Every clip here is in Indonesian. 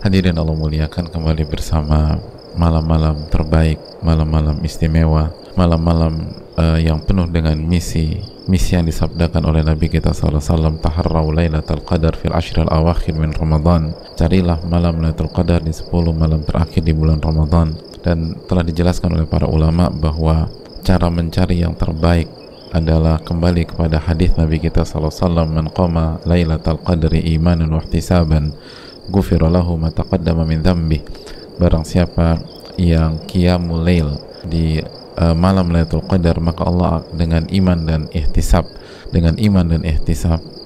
Hadirin Allah muliakan, kembali bersama malam-malam terbaik, malam-malam istimewa, malam-malam yang penuh dengan misi yang disabdakan oleh Nabi kita SAW, taharraw lailatul qadar fil ashril awakhir min Ramadan. Carilah malam Lailatul Qadar di 10 malam terakhir di bulan Ramadan. Dan telah dijelaskan oleh para ulama bahwa cara mencari yang terbaik adalah kembali kepada hadis Nabi kita SAW, man qama lailatul qadri imanan wa ihtisaban ghufira lahu ma taqaddama min dhanbi. Barang siapa yang qiyamul lail di malam Lailatul Qadar, maka Allah dengan iman dan ihtisab,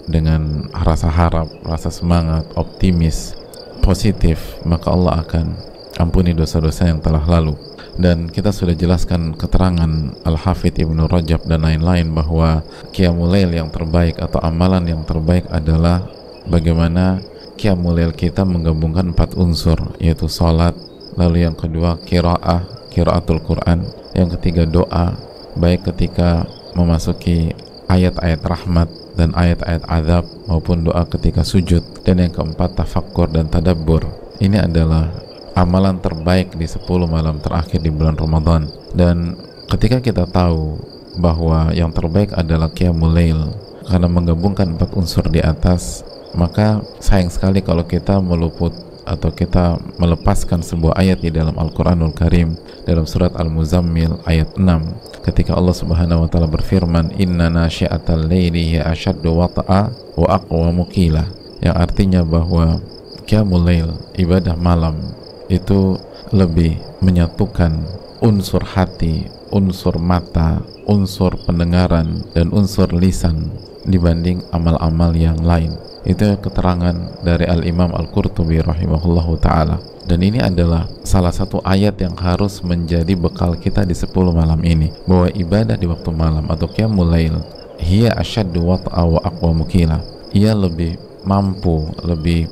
dengan rasa harap, rasa semangat, optimis, positif, maka Allah akan ampuni dosa-dosa yang telah lalu. Dan kita sudah jelaskan keterangan Al-Hafidh Ibnu Rajab dan lain-lain bahwa qiyamul lail yang terbaik atau amalan yang terbaik adalah bagaimana qiyamul lail kita menggabungkan 4 unsur, yaitu salat, lalu yang kedua qiraatul Quran, yang ketiga doa, baik ketika memasuki ayat-ayat rahmat dan ayat-ayat azab maupun doa ketika sujud, dan yang keempat tafakkur dan tadabbur. Ini adalah amalan terbaik di 10 malam terakhir di bulan Ramadan. Dan ketika kita tahu bahwa yang terbaik adalah qiyamul lail karena menggabungkan 4 unsur di atas, maka sayang sekali kalau kita meluput atau kita melepaskan sebuah ayat di dalam Al-Quranul Karim dalam surat Al-Muzammil ayat 6, ketika Allah Subhanahu wa taala berfirman, inna nasyi'atal laili hiya asyaddu wat'a wa aqwamu qila, yang artinya bahwa qiyamul lail, ibadah malam, itu lebih menyatukan unsur hati, unsur mata, unsur pendengaran, dan unsur lisan dibanding amal-amal yang lain. Itu keterangan dari Al-Imam Al-Qurtubi rahimahullahu ta'ala. Dan ini adalah salah satu ayat yang harus menjadi bekal kita di 10 malam ini, bahwa ibadah di waktu malam atau qiyamul lail hiya asyaddu wat'a wa aqwamu qila, ia lebih mampu, lebih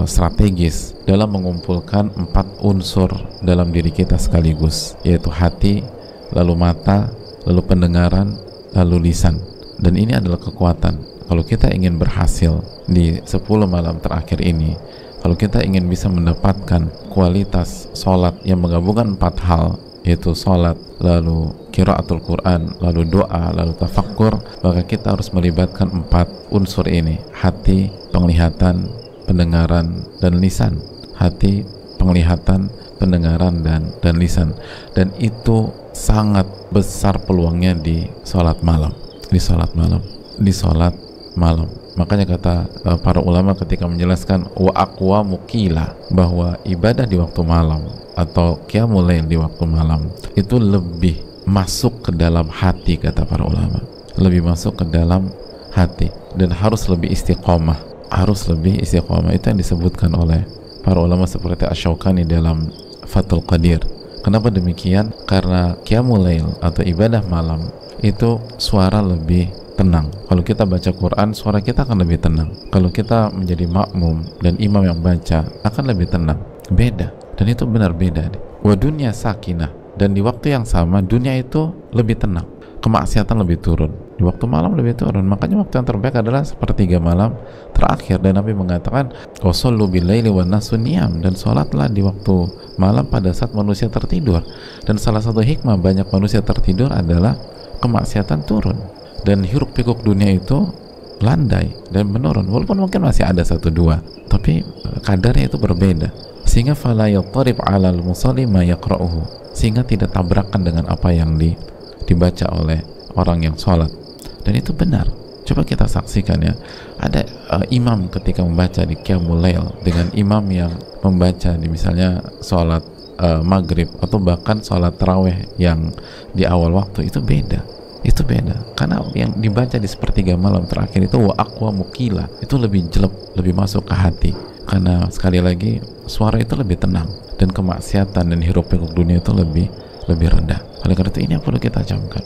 strategis dalam mengumpulkan 4 unsur dalam diri kita sekaligus, yaitu hati, lalu mata, lalu pendengaran, lalu lisan. Dan ini adalah kekuatan. Kalau kita ingin berhasil di 10 malam terakhir ini, kalau kita ingin bisa mendapatkan kualitas sholat yang menggabungkan 4 hal, yaitu sholat, lalu qiraatul Quran, lalu doa, lalu tafakkur, maka kita harus melibatkan 4 unsur ini: hati, penglihatan, pendengaran, dan lisan. Hati, penglihatan, pendengaran, dan lisan. Dan itu sangat besar peluangnya di sholat malam, di sholat malam. Makanya kata para ulama ketika menjelaskan wa aqwamu qila, bahwa ibadah di waktu malam atau qiyamul lail di waktu malam itu lebih masuk ke dalam hati, kata para ulama, lebih masuk ke dalam hati, dan harus lebih istiqomah. Itu yang disebutkan oleh para ulama seperti Asy-Syaukani dalam Fathul Qadir. Kenapa demikian? Karena qiyamul lail atau ibadah malam itu suara lebih tenang. Kalau kita baca Quran, suara kita akan lebih tenang. Kalau kita menjadi makmum dan imam yang baca, akan lebih tenang. Beda. Dan itu benar beda. Wa dunya sakinah. Dan di waktu yang sama, dunia itu lebih tenang. Kemaksiatan lebih turun. Di waktu malam lebih turun. Makanya waktu yang terbaik adalah sepertiga malam terakhir. Dan Nabi mengatakan, wasallu billaili wan nasu niyam, dan sholatlah di waktu malam pada saat manusia tertidur. Dan salah satu hikmah banyak manusia tertidur adalah kemaksiatan turun, dan hiruk pikuk dunia itu landai dan menurun. Walaupun mungkin masih ada 1-2, tapi kadarnya itu berbeda, sehingga fala yattarib 'alal musalli ma yaqra'uhu, sehingga tidak tabrakan dengan apa yang dibaca oleh orang yang sholat. Dan itu benar. Coba kita saksikan ya, ada imam ketika membaca di qiyamul lail dengan imam yang membaca di misalnya sholat maghrib atau bahkan sholat tarawih yang di awal waktu, itu beda. Karena yang dibaca di sepertiga malam terakhir itu wa aqwamu qila, itu lebih jelek, lebih masuk ke hati, karena sekali lagi suara itu lebih tenang, dan kemaksiatan dan hiruk pikuk dunia itu lebih rendah. Oleh karena itu ini yang perlu kita camkan.